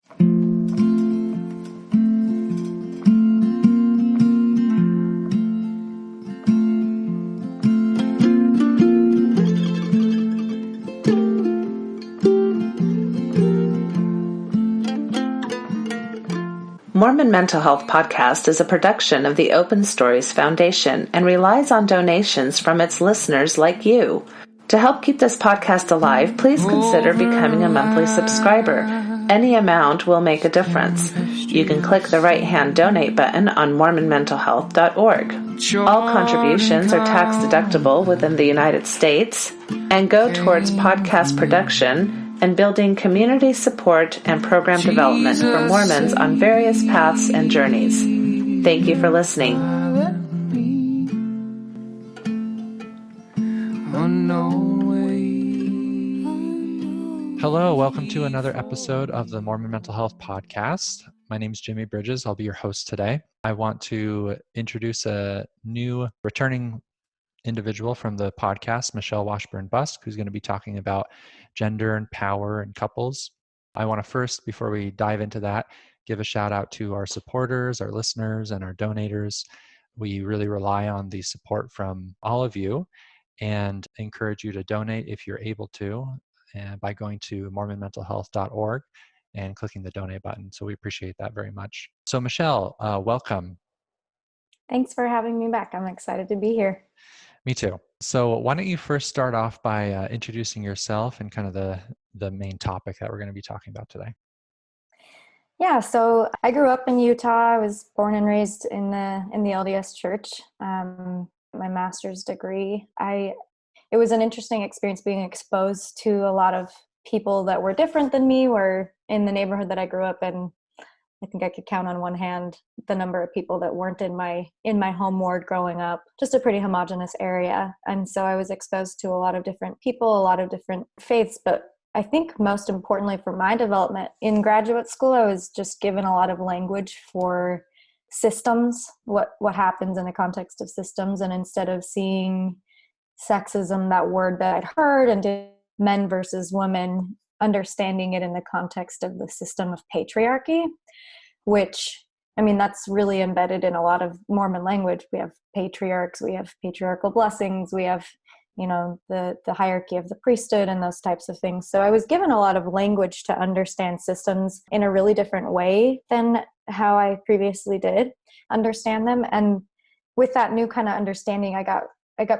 Mormon Mental Health Podcast is a production of the Open Stories Foundation and relies on donations from its listeners like you. To help keep this podcast alive, please consider becoming a monthly subscriber. Any amount will make a difference. You can click the right-hand donate button on MormonMentalHealth.org. All contributions are tax-deductible within the United States and go towards podcast production and building community support and program development for Mormons on various paths and journeys. Thank you for listening. Hello, welcome to another episode of the Mormon Mental Health Podcast. My name is Jimmy Bridges. I'll be your host today. I want to introduce a new returning individual from the podcast, Michelle Washburn-Busk, who's going to be talking about gender and power and couples. I want to first, before we dive into that, give a shout out to our supporters, our listeners, and our donators. We really rely on the support from all of you and encourage you to donate if you're able to, and by going to mormonmentalhealth.org and clicking the donate button. So we appreciate that very much. So Michelle, welcome. Thanks for having me back. I'm excited to be here. Me too. So why don't you first start off by introducing yourself and kind of the main topic that we're going to be talking about today. Yeah, so I grew up in Utah. I was born and raised in the LDS Church. My master's degree. It was an interesting experience being exposed to a lot of people that were different than me. Were in the neighborhood that I grew up in. I think I could count on one hand the number of people that weren't in my home ward growing up. Just a pretty homogenous area. And so I was exposed to a lot of different people, a lot of different faiths. But I think most importantly for my development in graduate school, I was just given a lot of language for systems, what happens in the context of systems. And instead of seeing sexism, that word that I'd heard, and men versus women, understanding it in the context of the system of patriarchy, which, I mean, that's really embedded in a lot of Mormon language. We have patriarchs, we have patriarchal blessings, we have, the hierarchy of the priesthood and those types of things. So I was given a lot of language to understand systems in a really different way than how I previously did understand them. And with that new kind of understanding, I got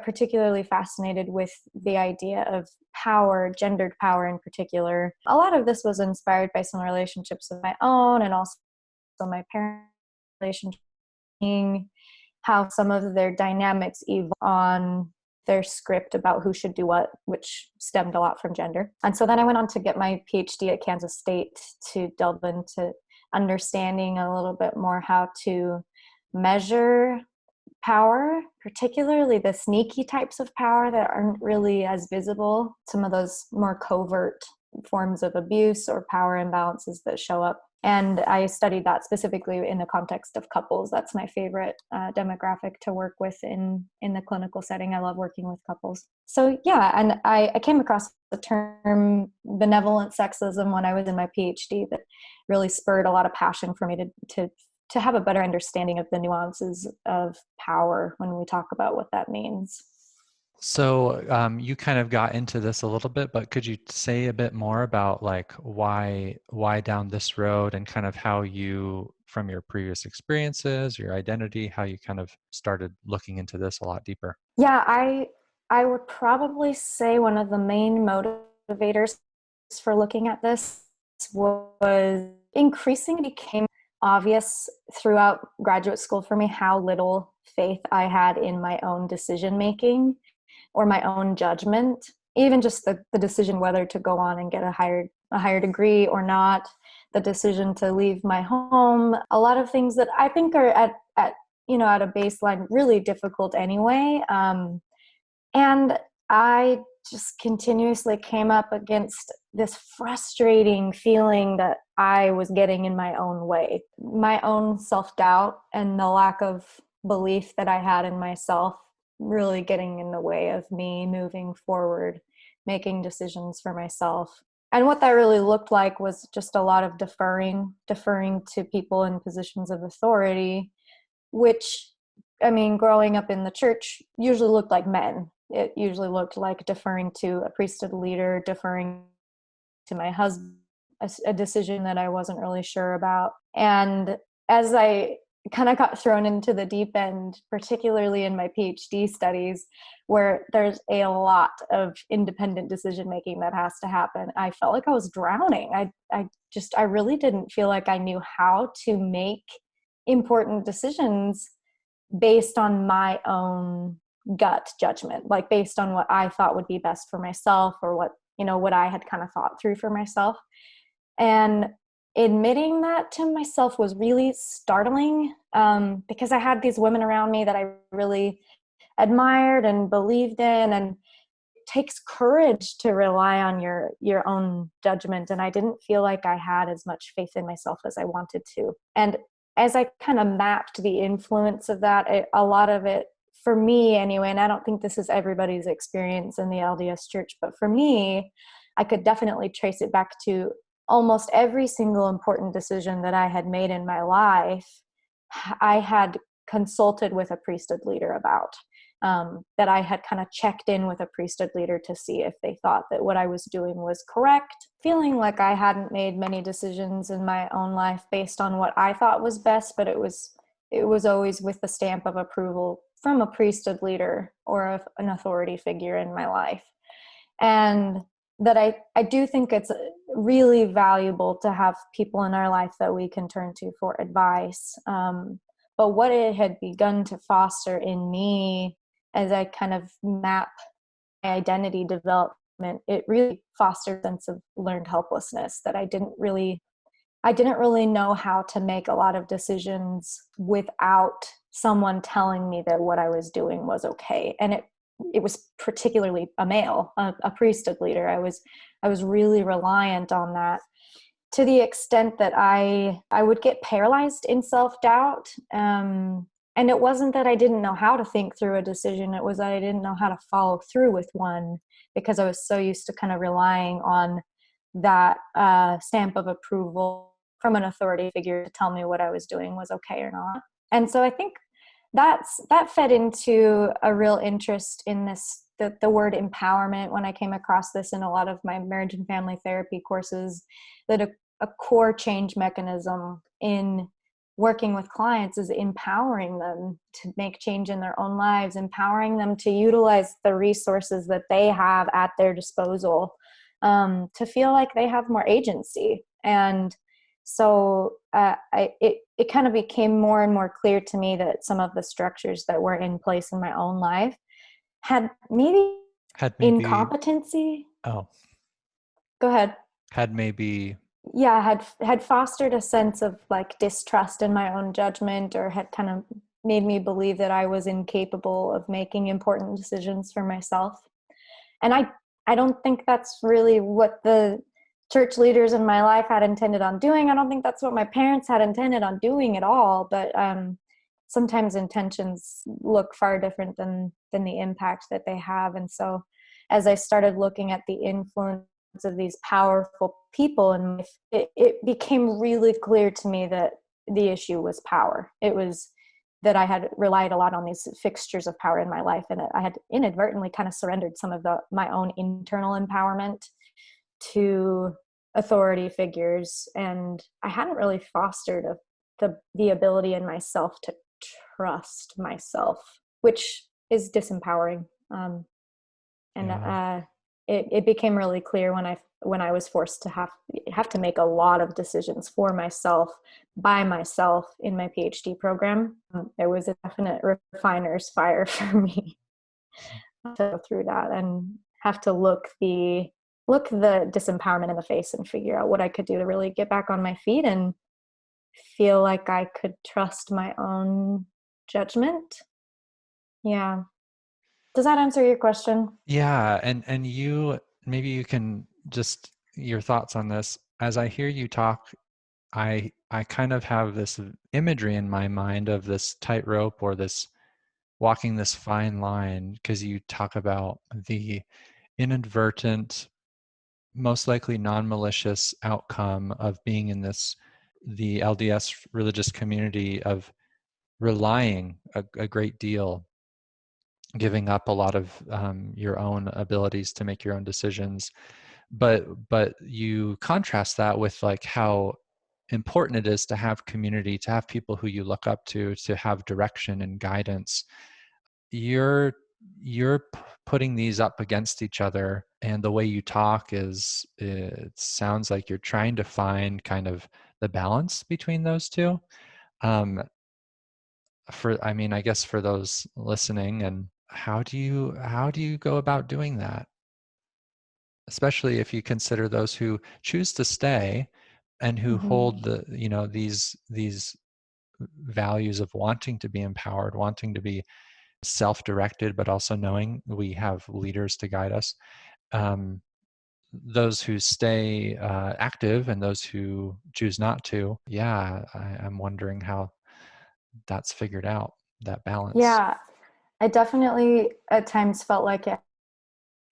particularly fascinated with the idea of power, gendered power in particular. A lot of this was inspired by some relationships of my own and also my parents' relationship, how some of their dynamics evolve on their script about who should do what, which stemmed a lot from gender. And so then I went on to get my PhD at Kansas State to delve into understanding a little bit more how to measure power, particularly the sneaky types of power that aren't really as visible, some of those more covert forms of abuse or power imbalances that show up. And I studied that specifically in the context of couples. That's my favorite demographic to work with in the clinical setting. I love working with couples. So yeah, and I came across the term benevolent sexism when I was in my PhD that really spurred a lot of passion for me to have a better understanding of the nuances of power when we talk about what that means. So you kind of got into this a little bit, but could you say a bit more about like why down this road and kind of how you, from your previous experiences, your identity, how you kind of started looking into this a lot deeper? Yeah, I would probably say one of the main motivators for looking at this was increasingly became obvious throughout graduate school for me how little faith I had in my own decision making or my own judgment, even just the decision whether to go on and get a higher degree or not, the decision to leave my home, a lot of things that I think are at a baseline really difficult anyway. And I just continuously came up against this frustrating feeling that I was getting in my own way, my own self-doubt and the lack of belief that I had in myself really getting in the way of me moving forward, making decisions for myself. And what that really looked like was just a lot of deferring to people in positions of authority, which, I mean, growing up in the church usually looked like men. It usually looked like deferring to a priesthood leader, deferring to my husband, a decision that I wasn't really sure about. And as I kind of got thrown into the deep end, particularly in my PhD studies, where there's a lot of independent decision making that has to happen, I felt like I was drowning. I really didn't feel like I knew how to make important decisions based on my own gut judgment, like based on what I thought would be best for myself, or what I had kind of thought through for myself. And admitting that to myself was really startling, because I had these women around me that I really admired and believed in, and it takes courage to rely on your own judgment. And I didn't feel like I had as much faith in myself as I wanted to. And as I kind of mapped the influence of that, a lot of it, for me anyway, and I don't think this is everybody's experience in the LDS church, but for me, I could definitely trace it back to almost every single important decision that I had made in my life, I had consulted with a priesthood leader about, that I had kind of checked in with a priesthood leader to see if they thought that what I was doing was correct. Feeling like I hadn't made many decisions in my own life based on what I thought was best, but it was always with the stamp of approval from a priesthood leader or an authority figure in my life. And that I do think it's really valuable to have people in our life that we can turn to for advice. But what it had begun to foster in me as I kind of map my identity development, it really fostered a sense of learned helplessness, that I didn't really know how to make a lot of decisions without someone telling me that what I was doing was okay. And it was particularly a male, a priesthood leader. I was really reliant on that, to the extent that I would get paralyzed in self-doubt. And it wasn't that I didn't know how to think through a decision. It was that I didn't know how to follow through with one, because I was so used to kind of relying on that stamp of approval from an authority figure to tell me what I was doing was okay or not. And so I think that fed into a real interest in this, the word empowerment, when I came across this in a lot of my marriage and family therapy courses, that a core change mechanism in working with clients is empowering them to make change in their own lives, empowering them to utilize the resources that they have at their disposal, to feel like they have more agency. And so it kind of became more and more clear to me that some of the structures that were in place in my own life had maybe incompetency. Oh, go ahead. Had fostered a sense of like distrust in my own judgment, or had kind of made me believe that I was incapable of making important decisions for myself. And I don't think that's really what the church leaders in my life had intended on doing. I don't think that's what my parents had intended on doing at all. But sometimes intentions look far different than the impact that they have. And so as I started looking at the influence of these powerful people in life, it became really clear to me that the issue was power. It was that I had relied a lot on these fixtures of power in my life, and I had inadvertently kind of surrendered some of my own internal empowerment to authority figures, and I hadn't really fostered the ability in myself to trust myself, which is disempowering. It became really clear when I was forced to have to make a lot of decisions for myself, by myself, in my PhD program. There was a definite refiner's fire for me to go through that and have to look the disempowerment in the face and figure out what I could do to really get back on my feet and feel like I could trust my own judgment. Yeah. Does that answer your question? Yeah. And maybe you can just, your thoughts on this. As I hear you talk, I kind of have this imagery in my mind of this tightrope, or this walking this fine line, because you talk about the inadvertent most likely non-malicious outcome of being in the LDS religious community, of relying a great deal, giving up a lot of your own abilities to make your own decisions. But you contrast that with like how important it is to have community, to have people who you look up to have direction and guidance. You're putting these up against each other, and the way you talk is, it sounds like you're trying to find kind of the balance between those two. um, I mean, I guess for those listening, and how do you go about doing that, especially if you consider those who choose to stay and who Mm-hmm. hold these values of wanting to be empowered, wanting to be self-directed, but also knowing we have leaders to guide us. Um, those who stay active and those who choose not to. Yeah, I'm wondering how that's figured out, that balance. Yeah, I definitely at times felt like it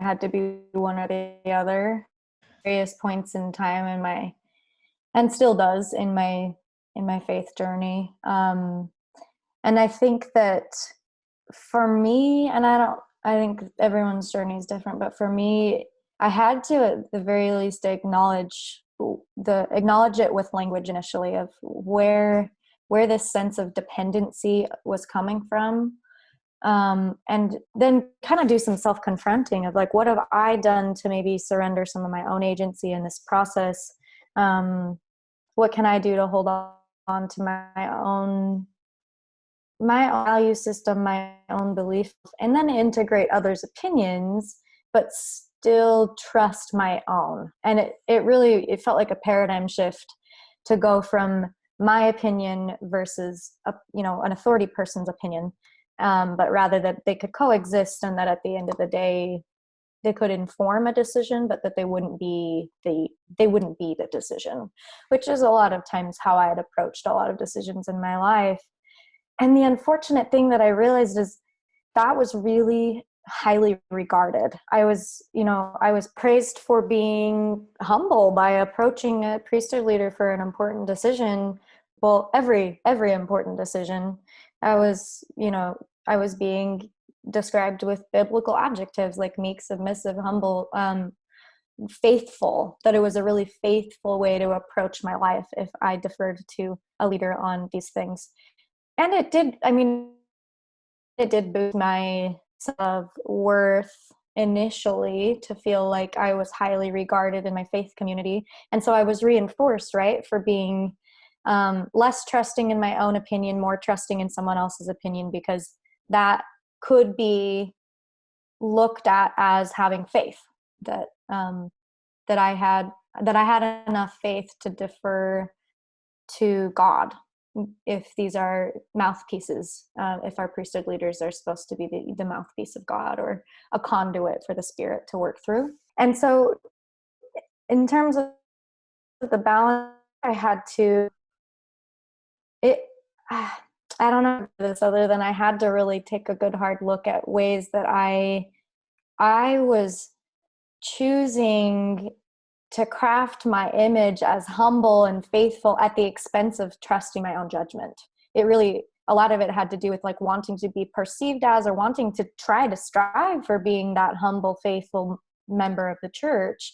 had to be one or the other. Various points in time in my, and still does in my faith journey. And I think that for me, and I think everyone's journey is different, but for me, I had to at the very least acknowledge it with language initially, of where this sense of dependency was coming from. And then kind of do some self-confronting of like, what have I done to maybe surrender some of my own agency in this process? What can I do to hold on to my own value system, my own belief, and then integrate others' opinions, but still trust my own. And it felt like a paradigm shift to go from my opinion versus an authority person's opinion, but rather that they could coexist, and that at the end of the day they could inform a decision, but that they wouldn't be the decision, which is a lot of times how I had approached a lot of decisions in my life. And the unfortunate thing that I realized is that was really highly regarded. I was praised for being humble by approaching a priesthood leader for an important decision. Well, every important decision, I was being described with biblical adjectives like meek, submissive, humble, faithful, that it was a really faithful way to approach my life if I deferred to a leader on these things. And it did boost my sense of worth initially, to feel like I was highly regarded in my faith community. And so I was reinforced, right, for being less trusting in my own opinion, more trusting in someone else's opinion, because that could be looked at as having faith, that that I had enough faith to defer to God, if these are mouthpieces, if our priesthood leaders are supposed to be the mouthpiece of God, or a conduit for the Spirit to work through. And so in terms of the balance, I had to, I don't know this other than I had to really take a good hard look at ways that I was choosing to craft my image as humble and faithful at the expense of trusting my own judgment. A lot of it had to do with like wanting to be perceived as, or wanting to try to strive for being that humble, faithful member of the church.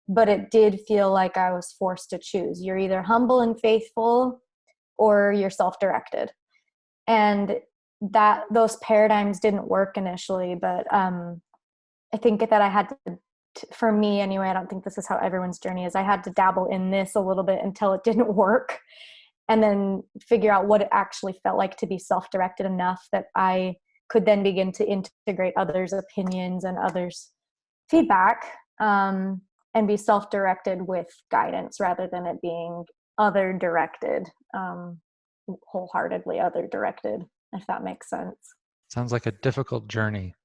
But it did feel like I was forced to choose. You're either humble and faithful, or you're self-directed. And that those paradigms didn't work initially, but I think that I had to, for me anyway, I don't think this is how everyone's journey is, I had to dabble in this a little bit until it didn't work, and then figure out what it actually felt like to be self-directed enough that I could then begin to integrate others' opinions and others' feedback, and be self-directed with guidance rather than it being other-directed, wholeheartedly other-directed, if that makes sense. Sounds like a difficult journey.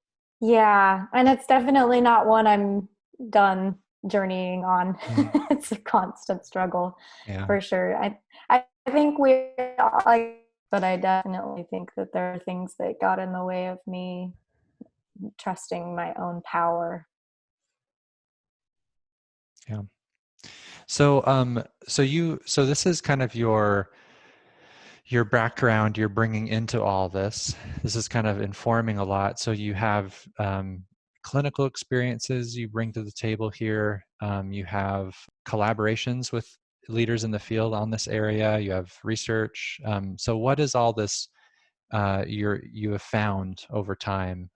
Yeah, and it's definitely not one I'm done journeying on. Mm. It's a constant struggle, Yeah. for sure. I think we all, like, but I definitely think that there are things that got in the way of me trusting my own power. Yeah. So this is kind of your background you're bringing into all this. This is kind of informing a lot. So you have clinical experiences you bring to the table here. You have collaborations with leaders in the field on this area. You have research. So what is all this you have found over time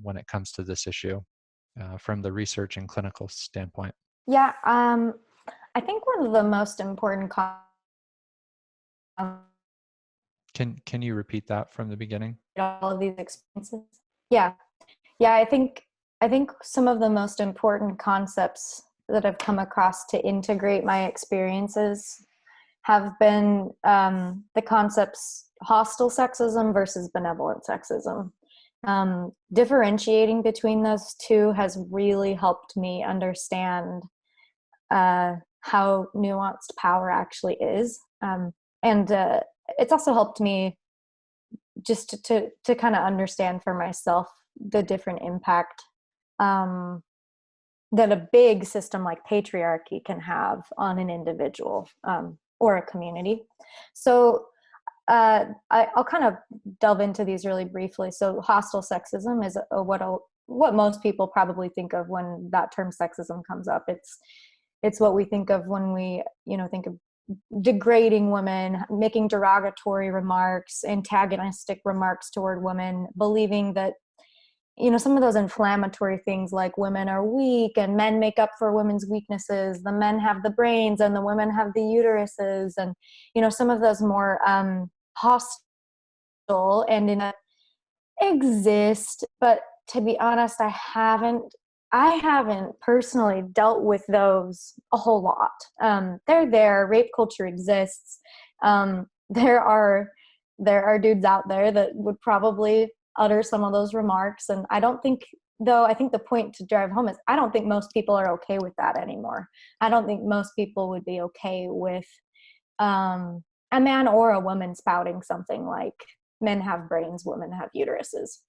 when it comes to this issue from the research and clinical standpoint? Yeah, I think one of the most important Can you repeat that from the beginning? all of these experiences. Yeah, yeah, I think some of the most important concepts that I've come across to integrate my experiences have been the concepts hostile sexism versus benevolent sexism. Differentiating between those two has really helped me understand how nuanced power actually is. And it's also helped me just to kind of understand for myself the different impact that a big system like patriarchy can have on an individual or a community. So I'll kind of delve into these really briefly. So hostile sexism is what most people probably think of when that term sexism comes up. It's what we think of when we think of degrading women, making derogatory remarks, antagonistic remarks toward women, believing that some of those inflammatory things like women are weak and men make up for women's weaknesses, the men have the brains and the women have the uteruses, and some of those more hostile and in a exist. But to be honest, I haven't personally dealt with those a whole lot. They're there. Rape culture exists. There are dudes out there that would probably utter some of those remarks, and I think the point to drive home is I don't think most people are okay with that anymore. I don't think most people would be okay with a man or a woman spouting something like men have brains, women have uteruses.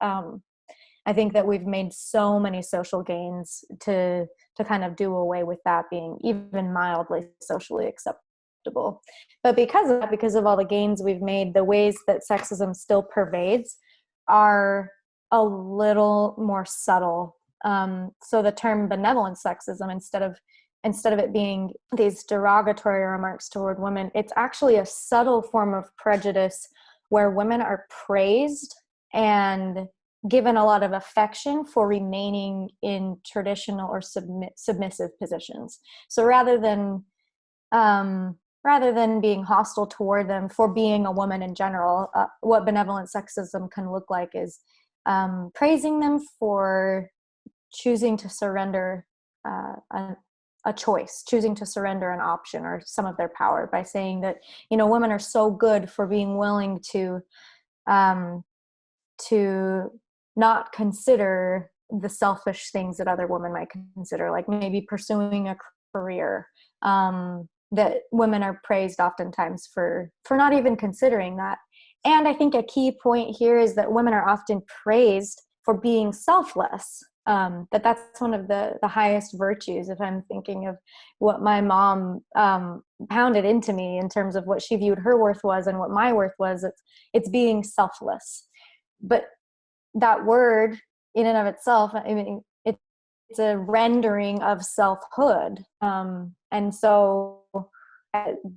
I think that we've made so many social gains to kind of do away with that being even mildly socially acceptable. But because of all the gains we've made, the ways that sexism still pervades are a little more subtle. So the term benevolent sexism, instead of it being these derogatory remarks toward women, it's actually a subtle form of prejudice where women are praised and given a lot of affection for remaining in traditional or submissive positions. So rather than being hostile toward them for being a woman in general, what benevolent sexism can look like is praising them for choosing to surrender a choice, choosing to surrender an option or some of their power by saying that women are so good for being willing to not consider the selfish things that other women might consider, like maybe pursuing a career. That women are praised oftentimes for not even considering that. And I think a key point here is that women are often praised for being selfless. That's one of the highest virtues. If I'm thinking of what my mom pounded into me in terms of what she viewed her worth was and what my worth was, it's being selfless. But that word in and of itself, I mean, it's a rendering of selfhood. And so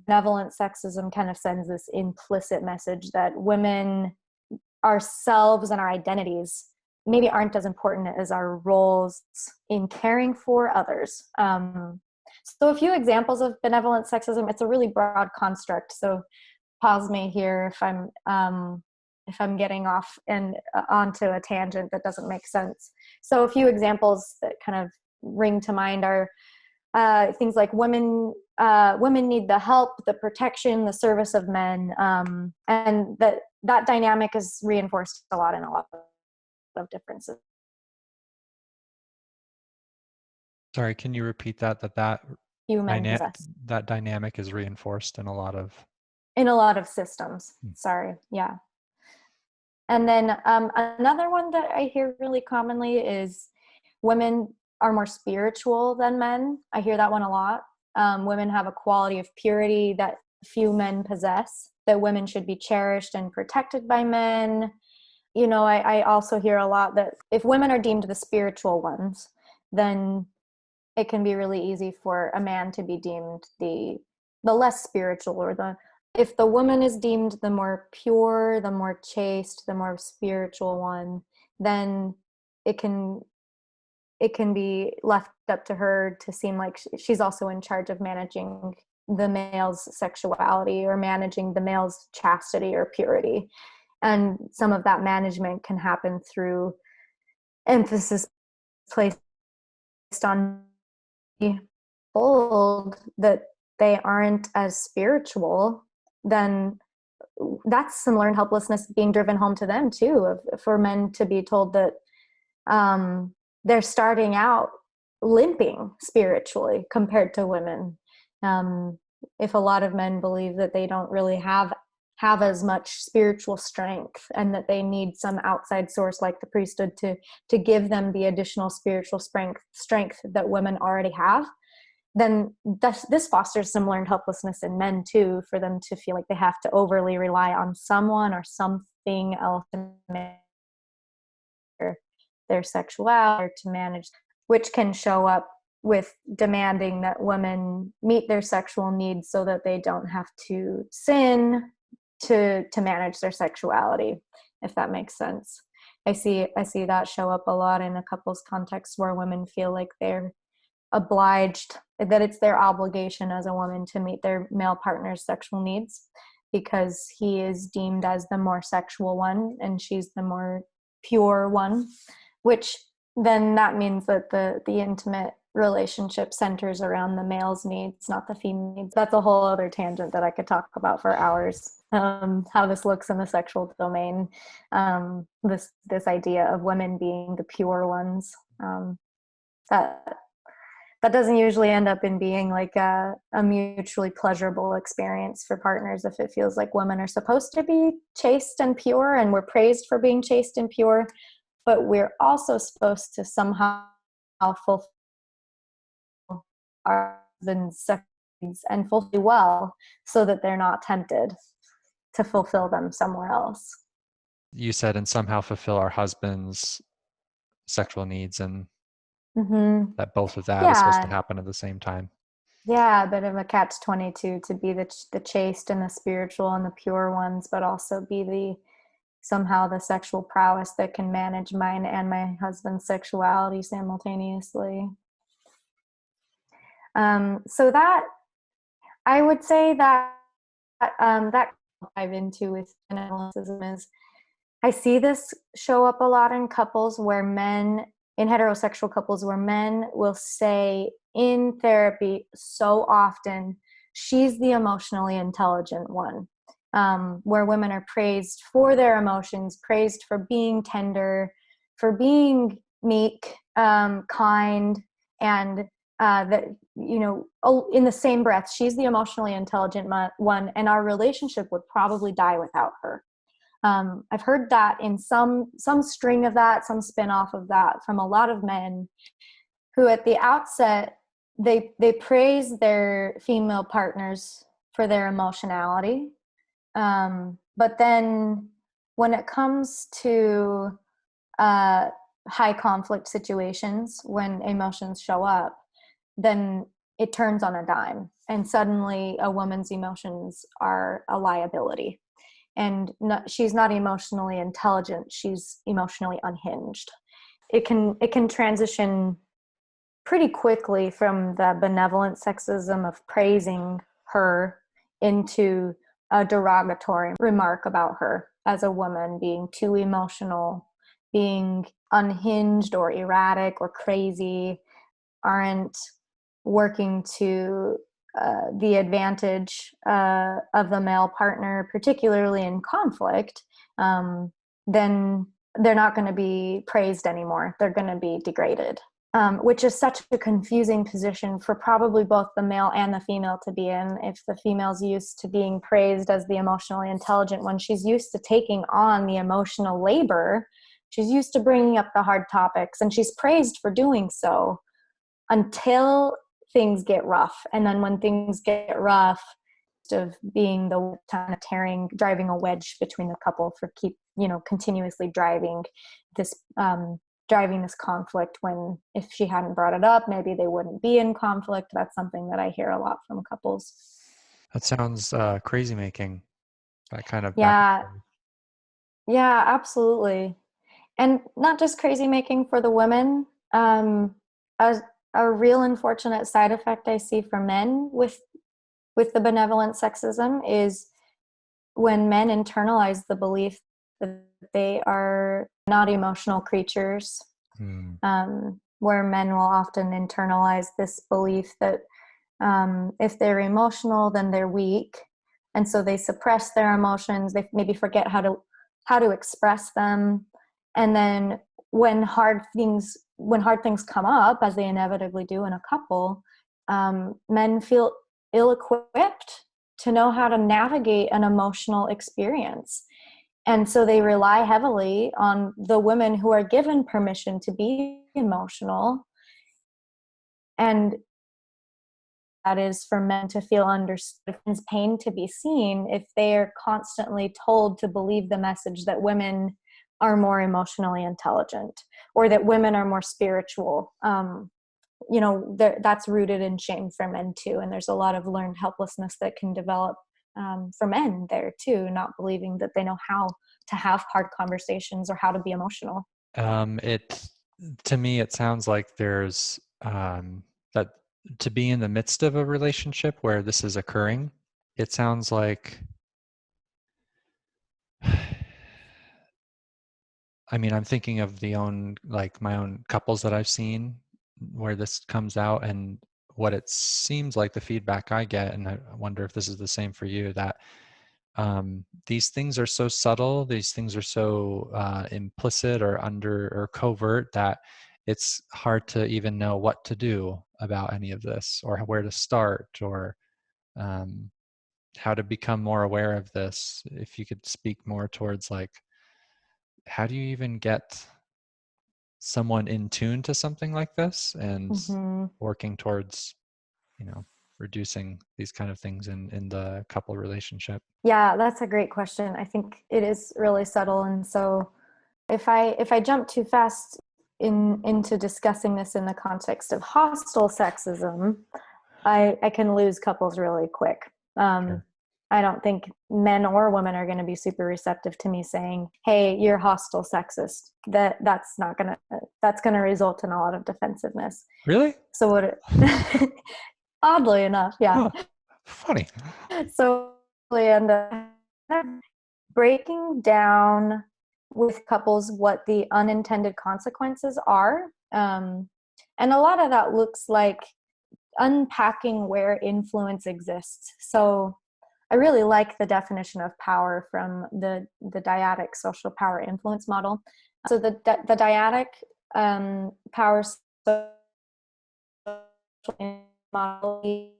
benevolent sexism kind of sends this implicit message that women, ourselves and our identities maybe aren't as important as our roles in caring for others. So a few examples of benevolent sexism. It's a really broad construct. So pause me here if I'm getting off and onto a tangent that doesn't make sense. So a few examples that kind of ring to mind are things like women need the help, the protection, the service of men, and that dynamic is reinforced a lot in a lot of differences. Sorry, can you repeat that Human possess that dynamic is reinforced in a lot of systems. Sorry, yeah. And then another one that I hear really commonly is women are more spiritual than men. I hear that one a lot. Women have a quality of purity that few men possess, that women should be cherished and protected by men. You know, I also hear a lot that if women are deemed the spiritual ones, then it can be really easy for a man to be deemed the less spiritual, or if the woman is deemed the more pure, the more chaste, the more spiritual one, then it can be left up to her to seem like she's also in charge of managing the male's sexuality or managing the male's chastity or purity. And some of that management can happen through emphasis placed on told that they aren't as spiritual, then that's some learned helplessness being driven home to them too, for men to be told that they're starting out limping spiritually compared to women. If a lot of men believe that they don't really have as much spiritual strength, and that they need some outside source like the priesthood to give them the additional spiritual strength that women already have, then this fosters some learned helplessness in men too, for them to feel like they have to overly rely on someone or something else to manage their sexuality, or to manage, which can show up with demanding that women meet their sexual needs so that they don't have to sin to manage their sexuality, if that makes sense. I see that show up a lot in a couple's context, where women feel like they're obliged, that it's their obligation as a woman to meet their male partner's sexual needs, because he is deemed as the more sexual one and she's the more pure one, which then that means that the intimate relationship centers around the male's needs, not the female needs. That's a whole other tangent that I could talk about for hours. How this looks in the sexual domain, this idea of women being the pure ones, that doesn't usually end up in being like a mutually pleasurable experience for partners, if it feels like women are supposed to be chaste and pure, and we're praised for being chaste and pure, but we're also supposed to somehow fulfill our husband's sex needs and fulfill well, so that they're not tempted to fulfill them somewhere else. You said, and somehow fulfill our husband's sexual needs, and that both of that is supposed to happen at the same time. Yeah, a bit of a catch-22 to be the chaste and the spiritual and the pure ones, but also be somehow the sexual prowess that can manage mine and my husband's sexuality simultaneously. So that, I would say that that dive into with benevolent sexism is, I see this show up a lot in couples where men, in heterosexual couples, where men will say in therapy so often, she's the emotionally intelligent one, where women are praised for their emotions, praised for being tender, for being meek, kind, and that, you know, in the same breath, she's the emotionally intelligent one, and our relationship would probably die without her. I've heard that in some string of that, some spin-off of that, from a lot of men who at the outset, they praise their female partners for their emotionality. But then when it comes to high conflict situations, when emotions show up, then it turns on a dime, and suddenly a woman's emotions are a liability. And she's not emotionally intelligent, she's emotionally unhinged. It can transition pretty quickly from the benevolent sexism of praising her into a derogatory remark about her as a woman being too emotional, being unhinged or erratic or crazy, aren't working to the advantage of the male partner, particularly in conflict, then they're not going to be praised anymore. They're going to be degraded, which is such a confusing position for probably both the male and the female to be in. If the female's used to being praised as the emotionally intelligent one, she's used to taking on the emotional labor. She's used to bringing up the hard topics, and she's praised for doing so. until things get rough. And then when things get rough, of being the kind of driving a wedge between the couple for continuously driving this conflict, when if she hadn't brought it up, maybe they wouldn't be in conflict. That's something that I hear a lot from couples. That sounds crazy making, that kind of Yeah. Yeah, absolutely. And not just crazy making for the women. A real unfortunate side effect I see for men with the benevolent sexism is when men internalize the belief that they are not emotional creatures, where men will often internalize this belief that if they're emotional, then they're weak. And so they suppress their emotions. They maybe forget how to express them. And then when hard things come up, as they inevitably do in a couple, men feel ill-equipped to know how to navigate an emotional experience. And so they rely heavily on the women who are given permission to be emotional. And that is for men to feel understood, pain to be seen, if they are constantly told to believe the message that women are more emotionally intelligent or that women are more spiritual. That's rooted in shame for men too. And there's a lot of learned helplessness that can develop for men there too, not believing that they know how to have hard conversations or how to be emotional. To me, it sounds like there's that to be in the midst of a relationship where this is occurring, it sounds like, I mean, I'm thinking of my own couples that I've seen where this comes out, and what it seems like the feedback I get, and I wonder if this is the same for you, that these things are so subtle, these things are so implicit or covert, that it's hard to even know what to do about any of this, or where to start, or how to become more aware of this. If you could speak more towards how do you even get someone in tune to something like this, and working towards, reducing these kind of things in the couple relationship? Yeah, that's a great question. I think it is really subtle. And so if I jump too fast into discussing this in the context of hostile sexism, I can lose couples really quick. Sure. I don't think men or women are going to be super receptive to me saying, "Hey, you're hostile sexist." That's going to result in a lot of defensiveness. Really? So oddly enough, yeah. Huh. Funny. So and breaking down with couples what the unintended consequences are, and a lot of that looks like unpacking where influence exists. So I really like the definition of power from the dyadic social power influence model. So the dyadic power social model,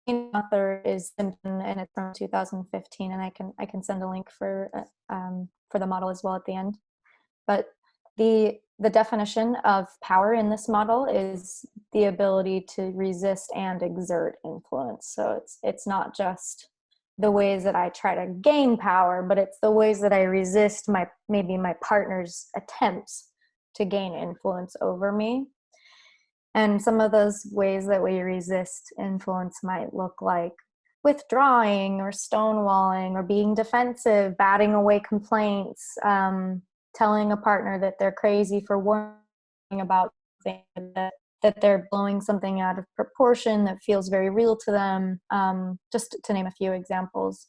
author is Simpson, and it's from 2015, and I can send a link for the model as well at the end. But the definition of power in this model is the ability to resist and exert influence. So it's not just the ways that I try to gain power, but it's the ways that I resist my partner's attempts to gain influence over me. And some of those ways that we resist influence might look like withdrawing or stonewalling or being defensive, batting away complaints, telling a partner that they're crazy for worrying about things, that they're blowing something out of proportion that feels very real to them, just to name a few examples.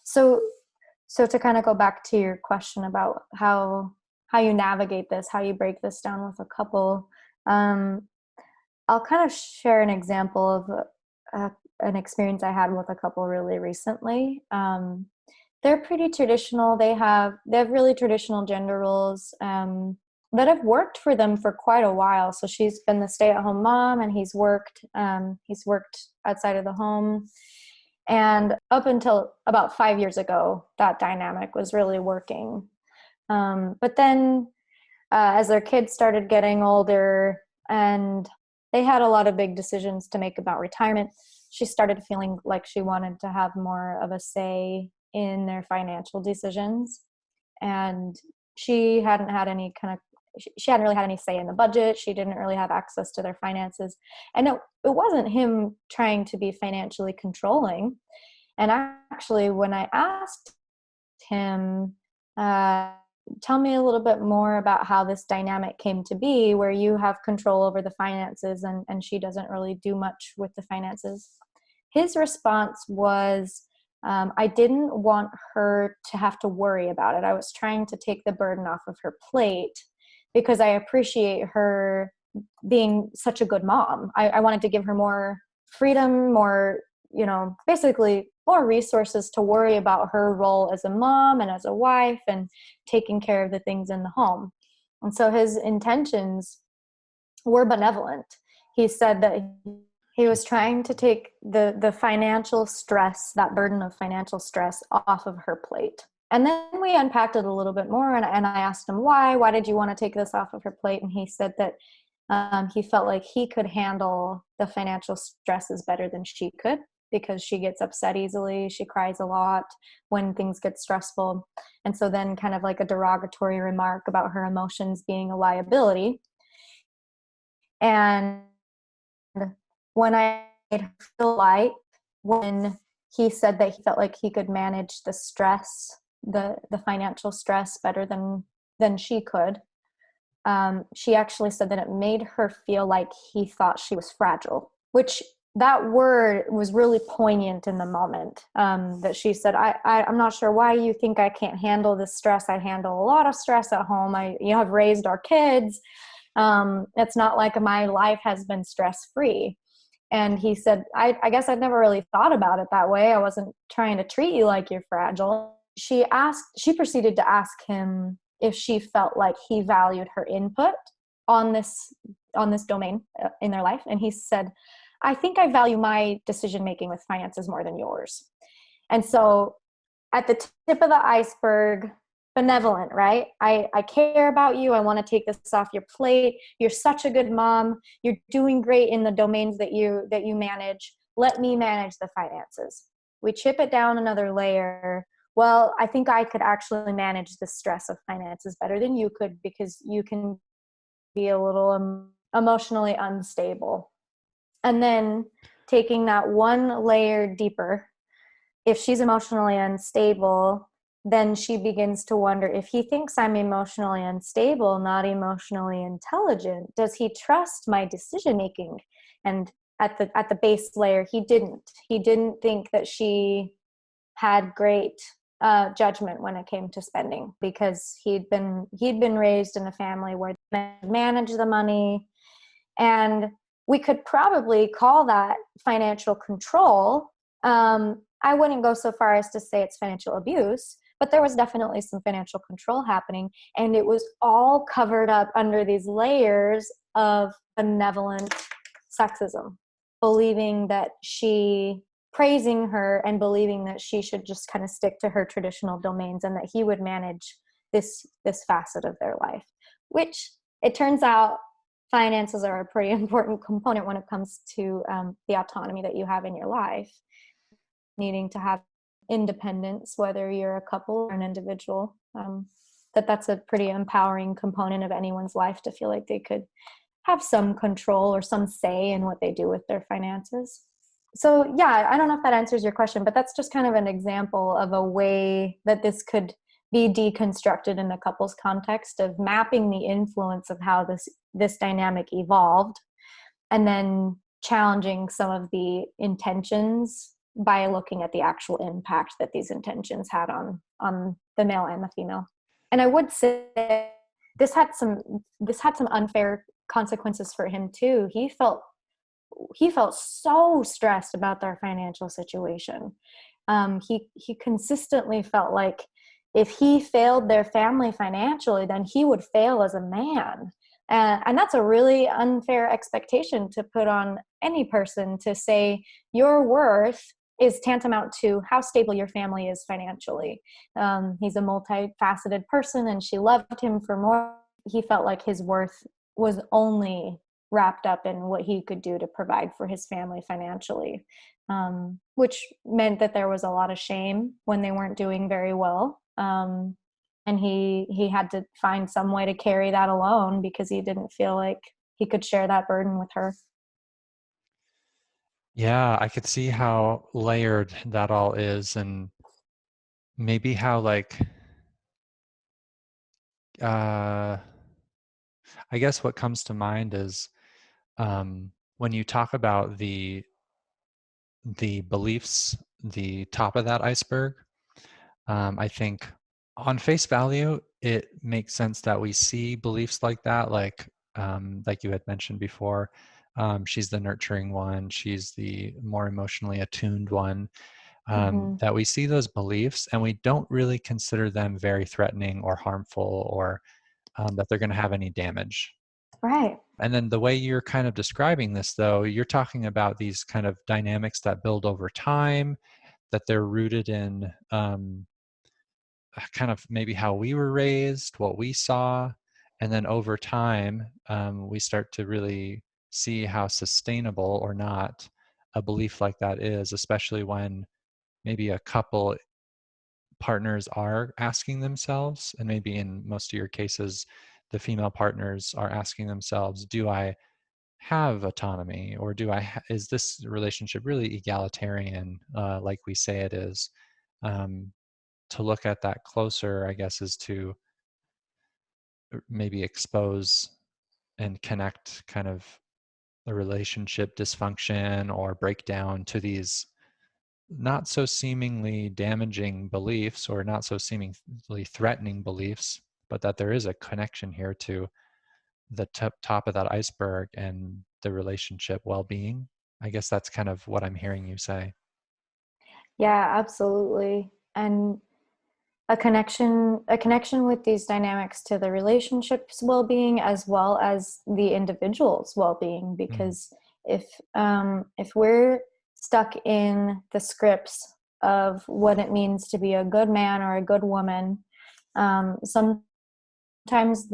So to kind of go back to your question about how you navigate this, how you break this down with a couple, I'll kind of share an example of an experience I had with a couple really recently. They're pretty traditional. They have really traditional gender roles that have worked for them for quite a while. So she's been the stay-at-home mom, and he's worked outside of the home. And up until about 5 years ago, that dynamic was really working. But then as their kids started getting older, and they had a lot of big decisions to make about retirement. She started feeling like she wanted to have more of a say in their financial decisions. And she hadn't really had any say in the budget. She didn't really have access to their finances. And it wasn't him trying to be financially controlling. And actually, when I asked him, tell me a little bit more about how this dynamic came to be, where you have control over the finances and she doesn't really do much with the finances. His response was, I didn't want her to have to worry about it. I was trying to take the burden off of her plate because I appreciate her being such a good mom. I wanted to give her more freedom, more, basically more resources to worry about her role as a mom and as a wife and taking care of the things in the home. And so his intentions were benevolent. He said that he was trying to take the financial stress, that burden of financial stress, off of her plate. And then we unpacked it a little bit more, and I asked him why did you want to take this off of her plate? And he said that he felt like he could handle the financial stresses better than she could, because she gets upset easily. She cries a lot when things get stressful. And so then kind of like a derogatory remark about her emotions being a liability. And when I made her feel like, when he said that he felt like he could manage the stress, the financial stress better than she could, she actually said that it made her feel like he thought she was fragile, which that word was really poignant in the moment, that she said, I'm not sure why you think I can't handle this stress. I handle a lot of stress at home. You have raised our kids. It's not like my life has been stress-free. And he said, I guess I'd never really thought about it that way. I wasn't trying to treat you like you're fragile. She proceeded to ask him if she felt like he valued her input on this domain in their life. And he said, I think I value my decision-making with finances more than yours. And so at the tip of the iceberg, benevolent, right? I care about you. I want to take this off your plate. You're such a good mom. You're doing great in the domains that you manage. Let me manage the finances. We chip it down another layer. Well, I think I could actually manage the stress of finances better than you could, because you can be a little emotionally unstable. And then taking that one layer deeper, if she's emotionally unstable, then she begins to wonder, if he thinks I'm emotionally unstable, not emotionally intelligent, does he trust my decision making? And at the base layer, he didn't think that she had great judgment when it came to spending, because he'd been raised in a family where they manage the money, and we could probably call that financial control. I wouldn't go so far as to say it's financial abuse, but there was definitely some financial control happening, and it was all covered up under these layers of benevolent sexism, praising her and believing that she should just kind of stick to her traditional domains and that he would manage this facet of their life, which it turns out finances are a pretty important component when it comes to the autonomy that you have in your life, needing to have independence, whether you're a couple or an individual, that's a pretty empowering component of anyone's life, to feel like they could have some control or some say in what they do with their finances. So yeah, I don't know if that answers your question, but that's just kind of an example of a way that this could be deconstructed in a couple's context, of mapping the influence of how this dynamic evolved, and then challenging some of the intentions by looking at the actual impact that these intentions had on the male and the female. And I would say this had some unfair consequences for him too. He felt so stressed about their financial situation. He consistently felt like if he failed their family financially, then he would fail as a man. And that's a really unfair expectation to put on any person, to say your worth is tantamount to how stable your family is financially. He's a multifaceted person, and she loved him for more. He felt like his worth was only wrapped up in what he could do to provide for his family financially, which meant that there was a lot of shame when they weren't doing very well. And he had to find some way to carry that alone because he didn't feel like he could share that burden with her. Yeah, I could see how layered that all is, and maybe how like I guess what comes to mind is when you talk about the beliefs, the top of that iceberg. I think on face value, it makes sense that we see beliefs like that, like you had mentioned before. She's the nurturing one. She's the more emotionally attuned one. That we see those beliefs and we don't really consider them very threatening or harmful, or that they're going to have any damage. Right. And then the way you're kind of describing this, though, you're talking about these kind of dynamics that build over time, that they're rooted in kind of maybe how we were raised, what we saw, and then over time, we start to really see how sustainable or not a belief like that is, especially when maybe a couple partners are asking themselves, and maybe in most of your cases, the female partners are asking themselves, do I have autonomy, or is this relationship really egalitarian, like we say it is? To look at that closer, I guess, is to maybe expose and connect kind of the relationship dysfunction or breakdown to these not so seemingly damaging beliefs or not so seemingly threatening beliefs, but that there is a connection here to the top of that iceberg and the relationship well-being. I guess that's kind of what I'm hearing you say. Yeah, absolutely. And a connection with these dynamics to the relationship's well-being as well as the individual's well-being, Mm. because if we're stuck in the scripts of what it means to be a good man or a good woman, sometimes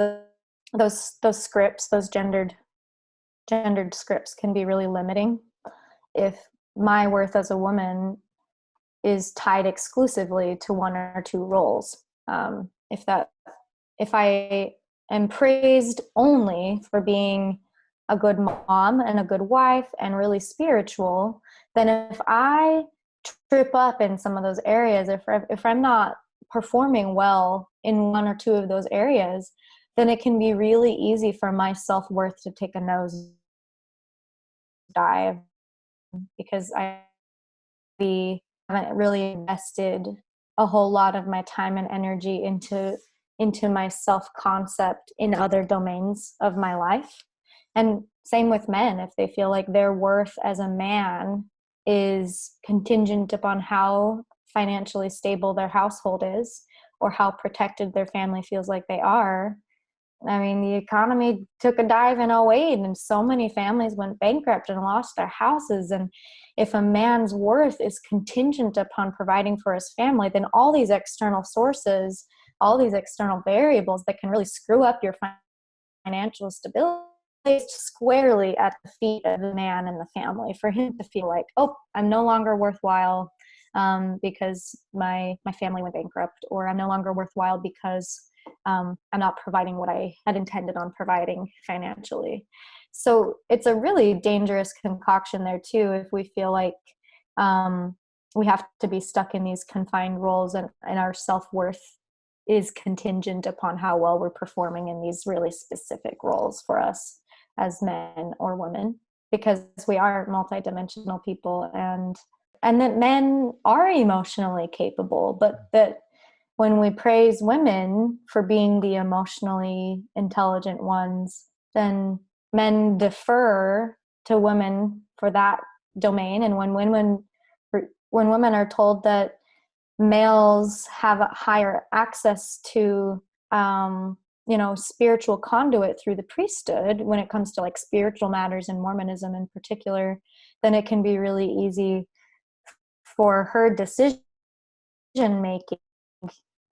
those scripts, those gendered scripts, can be really limiting. If my worth as a woman is tied exclusively to one or two roles. If I am praised only for being a good mom and a good wife and really spiritual, then if I trip up in some of those areas, if I'm not performing well in one or two of those areas, then it can be really easy for my self-worth to take a nose dive, because I haven't really invested a whole lot of my time and energy into my self-concept in other domains of my life. And same with men, if they feel like their worth as a man is contingent upon how financially stable their household is or how protected their family feels like they are. I mean, the economy took a dive in 2008 and so many families went bankrupt and lost their houses. And if a man's worth is contingent upon providing for his family, then all these external sources, all these external variables that can really screw up your financial stability, placed squarely at the feet of the man and the family, for him to feel like, oh, I'm no longer worthwhile because my family went bankrupt, or I'm no longer worthwhile because I'm not providing what I had intended on providing financially. So it's a really dangerous concoction there too, if we feel like we have to be stuck in these confined roles, and our self-worth is contingent upon how well we're performing in these really specific roles for us as men or women, because we are multidimensional people, and that men are emotionally capable, but that when we praise women for being the emotionally intelligent ones, then men defer to women for that domain. And when women are told that males have a higher access to spiritual conduit through the priesthood when it comes to like spiritual matters in Mormonism in particular, then it can be really easy for her decision making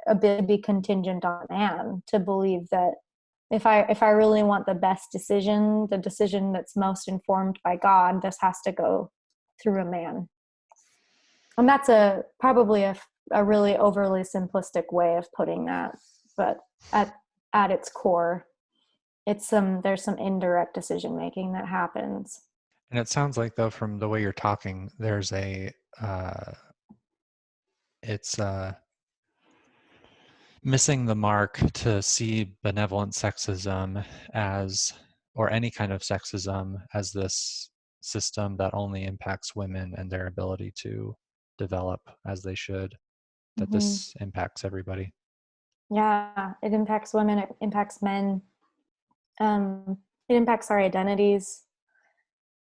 a bit be contingent on man, to believe that if I really want the best decision, the decision that's most informed by God, this has to go through a man. And that's probably a really overly simplistic way of putting that, but at its core, there's some indirect decision making that happens. And it sounds like, though, from the way you're talking, there's it's missing the mark to see benevolent sexism as, or any kind of sexism, as this system that only impacts women and their ability to develop as they should, that this impacts everybody. Yeah, it impacts women, it impacts men. It impacts our identities,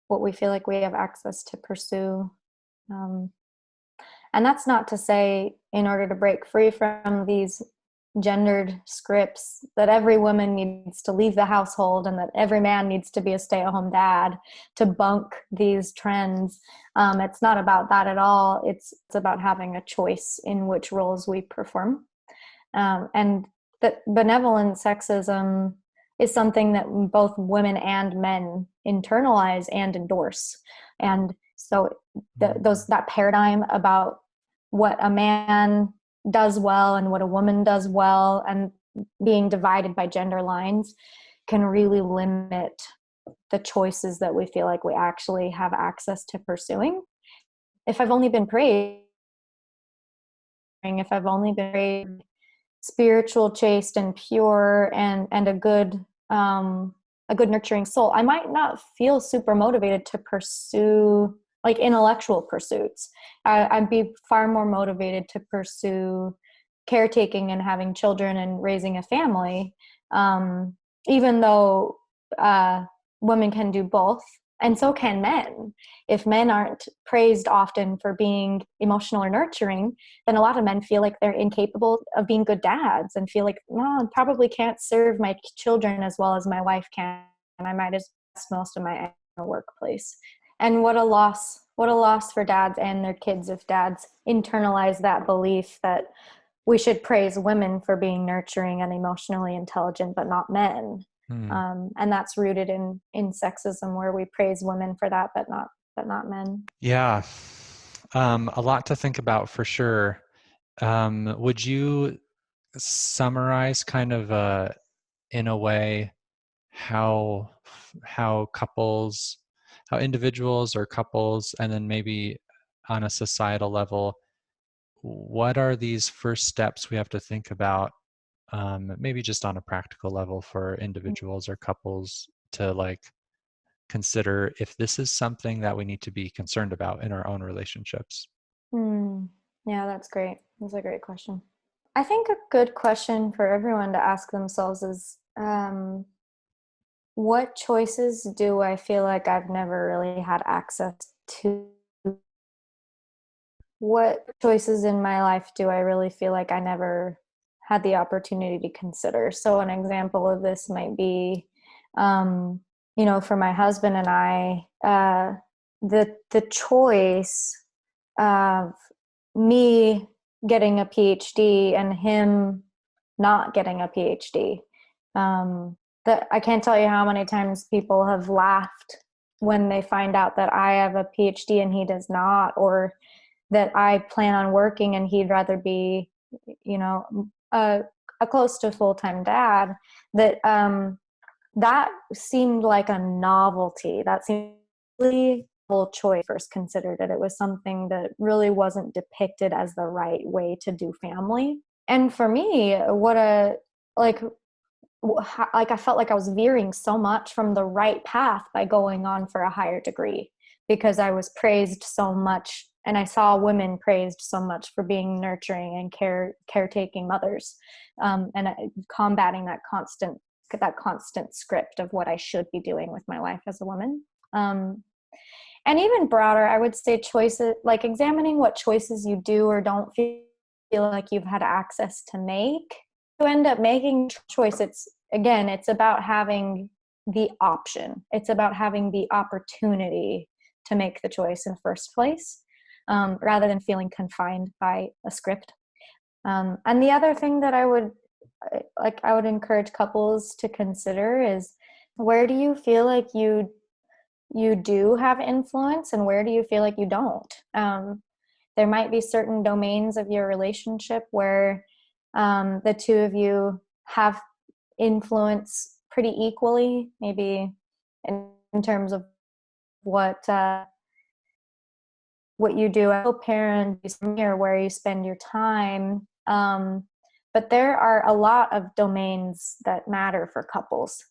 what we feel like we have access to pursue. And that's not to say, in order to break free from these gendered scripts, that every woman needs to leave the household and that every man needs to be a stay-at-home dad to bunk these trends. It's not about that at all. It's about having a choice in which roles we perform. And that benevolent sexism is something that both women and men internalize and endorse. And so that paradigm about what a man does well and what a woman does well, and being divided by gender lines, can really limit the choices that we feel like we actually have access to pursuing. If I've only been spiritual, chaste, and pure, and a good nurturing soul, I might not feel super motivated to pursue like intellectual pursuits. I'd be far more motivated to pursue caretaking and having children and raising a family, even though women can do both, and so can men. If men aren't praised often for being emotional or nurturing, then a lot of men feel like they're incapable of being good dads and feel like, no, I probably can't serve my children as well as my wife can, and I might as well most of my workplace. And what a loss for dads and their kids if dads internalize that belief that we should praise women for being nurturing and emotionally intelligent, but not men. And that's rooted in sexism, where we praise women for that, but not men. Yeah, a lot to think about for sure. Would you summarize kind of in a way how couples, how individuals or couples, and then maybe on a societal level, what are these first steps we have to think about, maybe just on a practical level, for individuals or couples to like consider if this is something that we need to be concerned about in our own relationships? Yeah, that's great. That's a great question. I think a good question for everyone to ask themselves is, what choices do I feel like I've never really had access to? What choices in my life do I really feel like I never had the opportunity to consider? So an example of this might be, for my husband and I, the choice of me getting a PhD and him not getting a PhD. That I can't tell you how many times people have laughed when they find out that I have a PhD and he does not, or that I plan on working and he'd rather be, a close to full-time dad. That seemed like a novelty. That seemed really whole choice. First considered it. It was something that really wasn't depicted as the right way to do family. And for me, I felt like I was veering so much from the right path by going on for a higher degree, because I was praised so much, and I saw women praised so much for being nurturing and caretaking mothers, and combating that constant script of what I should be doing with my life as a woman. And even broader, I would say choices, like examining what choices you do or don't feel like you've had access to make. You end up making choice. It's about having the option. It's about having the opportunity to make the choice in the first place, rather than feeling confined by a script. And the other thing that I would like I would encourage couples to consider is, where do you feel like you do have influence and where do you feel like you don't? There might be certain domains of your relationship where the two of you have influence pretty equally, maybe in terms of what you do as a parent, or where you spend your time. But there are a lot of domains that matter for couples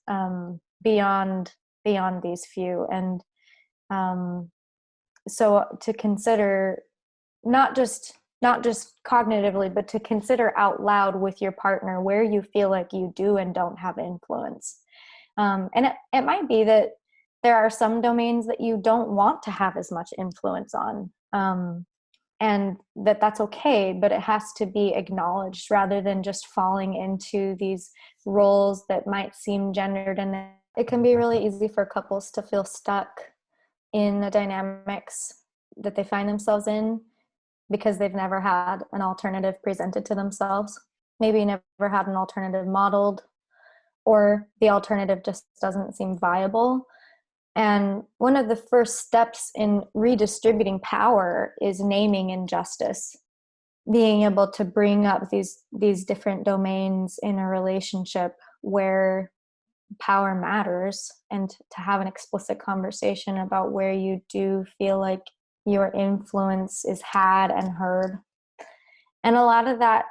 beyond these few. And so to consider not just cognitively, but to consider out loud with your partner where you feel like you do and don't have influence. And it might be that there are some domains that you don't want to have as much influence on. And that's okay, but it has to be acknowledged rather than just falling into these roles that might seem gendered. And it can be really easy for couples to feel stuck in the dynamics that they find themselves in because they've never had an alternative presented to themselves, maybe never had an alternative modeled, or the alternative just doesn't seem viable. And one of the first steps in redistributing power is naming injustice, being able to bring up these different domains in a relationship where power matters, and to have an explicit conversation about where you do feel like your influence is had and heard. And a lot of that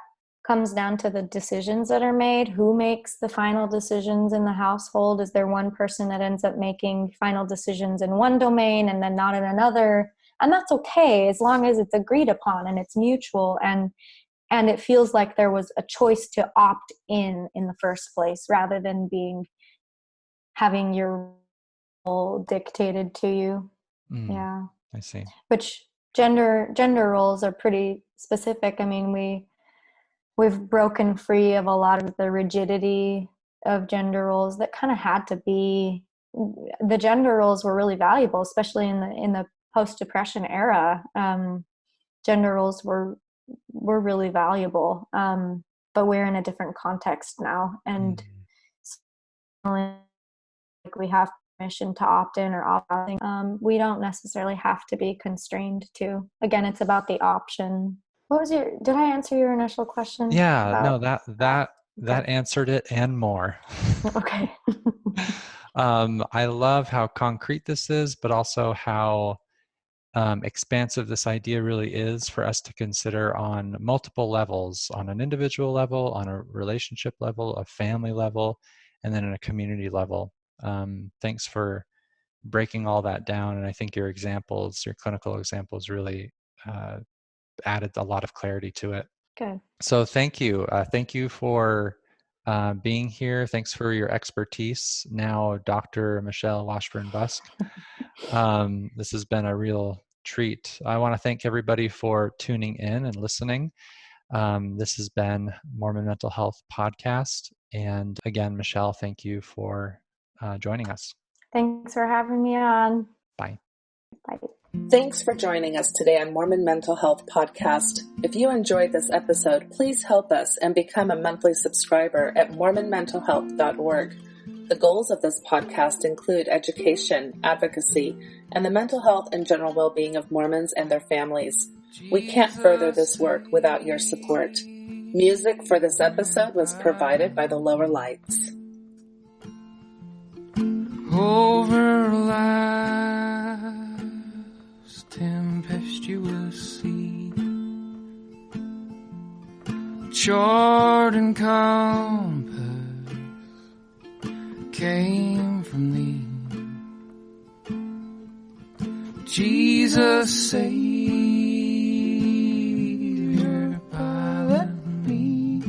comes down to the decisions that are made. Who makes the final decisions in the household? Is there one person that ends up making final decisions in one domain and then not in another? And that's okay, as long as it's agreed upon and it's mutual, and it feels like there was a choice to opt in the first place, rather than having your role dictated to you. Yeah, I see. Which gender roles are pretty specific. I mean, we've broken free of a lot of the rigidity of gender roles that kind of had to be. The gender roles were really valuable, especially in the post-Depression era. Gender roles were really valuable, but we're in a different context now, and like we have permission to opt in or opt out. We don't necessarily have to be constrained to. Again, it's about the option. Did I answer your initial question? Yeah, no, that answered it and more. Okay. I love how concrete this is, but also how expansive this idea really is for us to consider on multiple levels, on an individual level, on a relationship level, a family level, and then in a community level. Thanks for breaking all that down. And I think your clinical examples really added a lot of clarity to it. Good. So thank you. Thank you for being here. Thanks for your expertise. Now, Dr. Michelle Washburn-Busk. This has been a real treat. I want to thank everybody for tuning in and listening. This has been Mormon Mental Health Podcast. And again, Michelle, thank you for joining us. Thanks for having me on. Bye. Bye. Thanks for joining us today on Mormon Mental Health Podcast. If you enjoyed this episode, please help us and become a monthly subscriber at mormonmentalhealth.org. The goals of this podcast include education, advocacy, and the mental health and general well-being of Mormons and their families. We can't further this work without your support. Music for this episode was provided by the Lower Lights. Over life's tempestuous sea, chart and compass came from thee. Jesus, Savior, pilot me,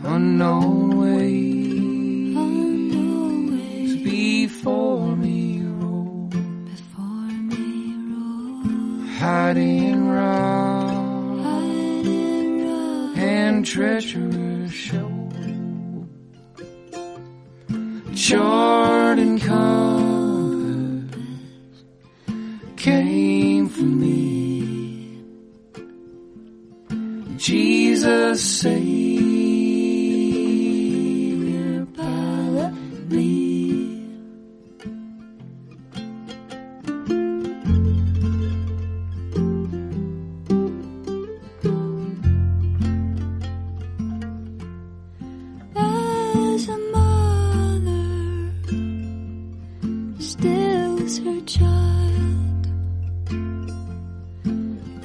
unknown ways before me roll, hiding rock and treacherous show, chart and compass came from thee. Jesus, Savior, pilot me. As a mother stills her child,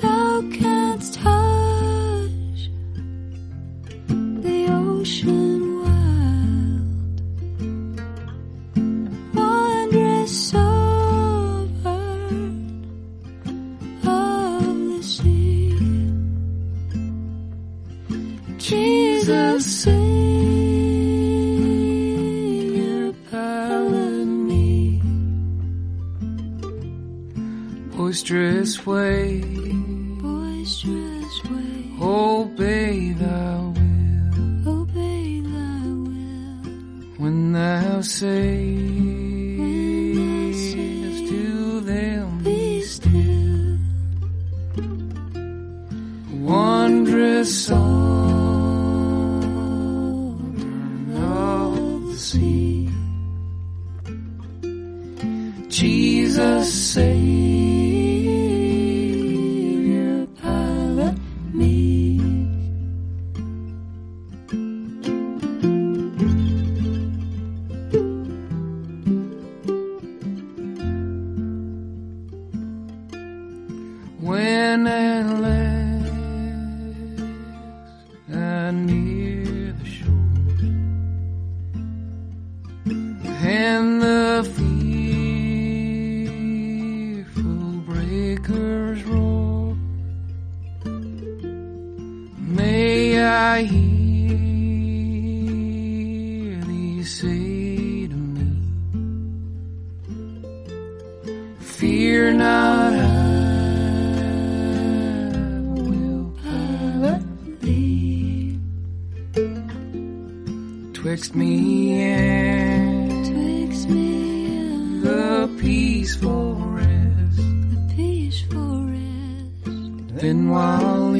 thou canst hush the ocean wild, wondrous sovereign of the sea. Jesus, Savior, pilot me. Boisterous wave, Boisterous wave, obey thy will. obey thy will. When thou sayest sayest, to them, Be still. wondrous sovereign of the sea. Jesus, Savior, pilot me. When at last I near the shore, and the fearful breakers roar, may I hear thee say to me, fear not, I will pilot thee. Twixt me and Twixt me and the peaceful rest, the peaceful rest. then while